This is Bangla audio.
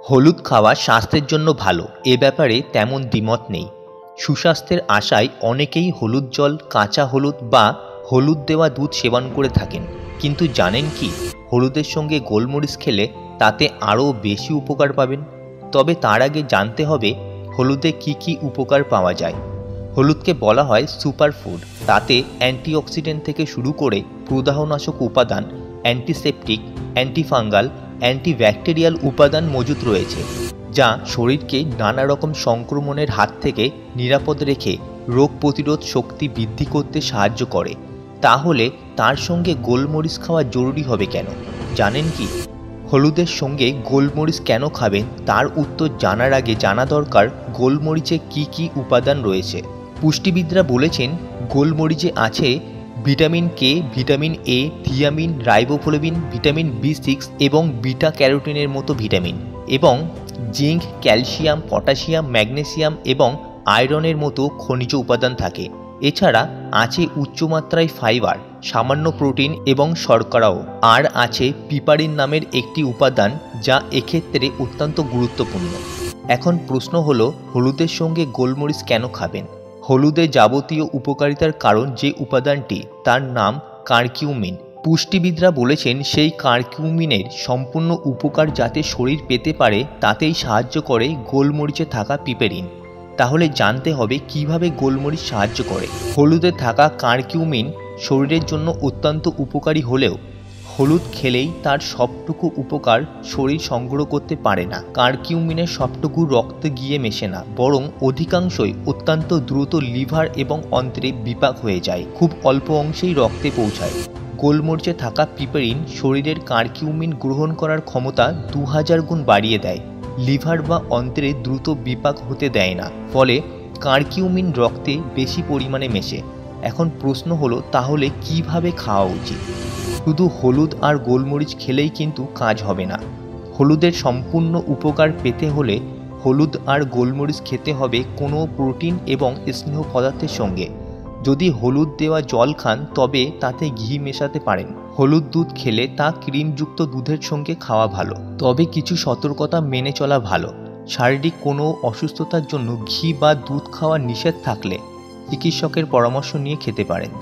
হলুদ খাওয়া স্বাস্থ্যের জন্য ভালো, এ ব্যাপারে তেমন দ্বিমত নেই। সুস্বাস্থ্যের আশায় অনেকেই হলুদ জল, কাঁচা হলুদ বা হলুদ দেওয়া দুধ সেবন করে থাকেন। কিন্তু জানেন কি, হলুদের সঙ্গে গোলমরিচ খেলে তাতে আরও বেশি উপকার পাবেন। তবে তার আগে জানতে হবে হলুদে কি কি উপকার পাওয়া যায়। হলুদকে বলা হয় সুপারফুড। তাতে অ্যান্টিঅক্সিডেন্ট থেকে শুরু করে প্রদাহনাশক উপাদান, অ্যান্টিসেপটিক, অ্যান্টিফাঙ্গাল, অ্যান্টিব্যাকটেরিয়াল উপাদান মজুত রয়েছে, যা শরীরকে নানা রকম সংক্রমণের হাত থেকে নিরাপদ রেখে রোগ প্রতিরোধ শক্তি বৃদ্ধি করতে সাহায্য করে। তাহলে তার সঙ্গে গোলমরিচ খাওয়া জরুরি হবে কেন, জানেন কি? হলুদের সঙ্গে গোলমরিচ কেন খাবেন তার উত্তর জানার আগে জানা দরকার গোলমরিচে কি কি উপাদান রয়েছে। পুষ্টিবিদরা বলেছেন গোলমরিচে আছে vitamin K, vitamin A, thiamine, riboflavin, vitamin বি6 এবং বিটা ক্যারোটিনের মতো ভিটামিন, এবং জিঙ্ক, ক্যালসিয়াম, পটাশিয়াম, ম্যাগনেসিয়াম এবং আয়রনের মতো খনিজ উপাদান থাকে। এছাড়া আছে উচ্চমাত্রায় ফাইবার, সামান্য প্রোটিন এবং শর্করাও। আর আছে পিপারিন নামের একটি উপাদান, যা এক্ষেত্রে অত্যন্ত গুরুত্বপূর্ণ। এখন প্রশ্ন হলো, হলুদের সঙ্গে গোলমরিচ কেন খাবেন? হলুদে যাবতীয় উপকারিতার কারণ যে উপাদানটি, তার নাম কারকিউমিন। পুষ্টিবিদরা বলেছেন সেই কারকিউমিনের সম্পূর্ণ উপকার যাতে শরীর পেতে পারে তাতেই সাহায্য করে গোলমরিচে থাকা পিপেরিন। তাহলে জানতে হবে কিভাবে গোলমরিচ সাহায্য করে। হলুদে থাকা কারকিউমিন শরীরের জন্য অত্যন্ত উপকারী হলেও হলুদ খেলেই তার সবটুকু উপকার শরীর সংগ্রহ করতে পারে না। কারকিউমিনের সবটুকু রক্তে গিয়ে মেশে না, বরং অধিকাংশই অত্যন্ত দ্রুত লিভার এবং অন্ত্রে বিপাক হয়ে যায়, খুব অল্প অংশেই রক্তে পৌঁছায়। গোলমরিচে থাকা পিপেরিন শরীরের কারকিউমিন গ্রহণ করার ক্ষমতা 2000 গুণ বাড়িয়ে দেয়, লিভার বা অন্ত্রে দ্রুত বিপাক হতে দেয় না, ফলে কারকিউমিন রক্তে বেশি পরিমাণে মেশে। এখন প্রশ্ন হলো, তাহলে কিভাবে খাওয়া উচিত? শুধু হলুদ আর গোলমরিচ খেলেই কিন্তু কাজ হবে না। হলুদের সম্পূর্ণ উপকার পেতে হলে হলুদ আর গোলমরিচ খেতে হবে কোনো প্রোটিন এবং স্নেহ পদার্থের সঙ্গে। যদি হলুদ দেওয়া জল খান তবে তাতে ঘি মেশাতে পারেন। হলুদ দুধ খেলে তা ক্রিমযুক্ত দুধের সঙ্গে খাওয়া ভালো, তবে কিছু সতর্কতা মেনে চলা ভালো। শারীরিক কোনো অসুস্থতার জন্য ঘি বা দুধ খাওয়া নিষেধ থাকলে চিকিৎসকের পরামর্শ নিয়ে খেতে পারেন।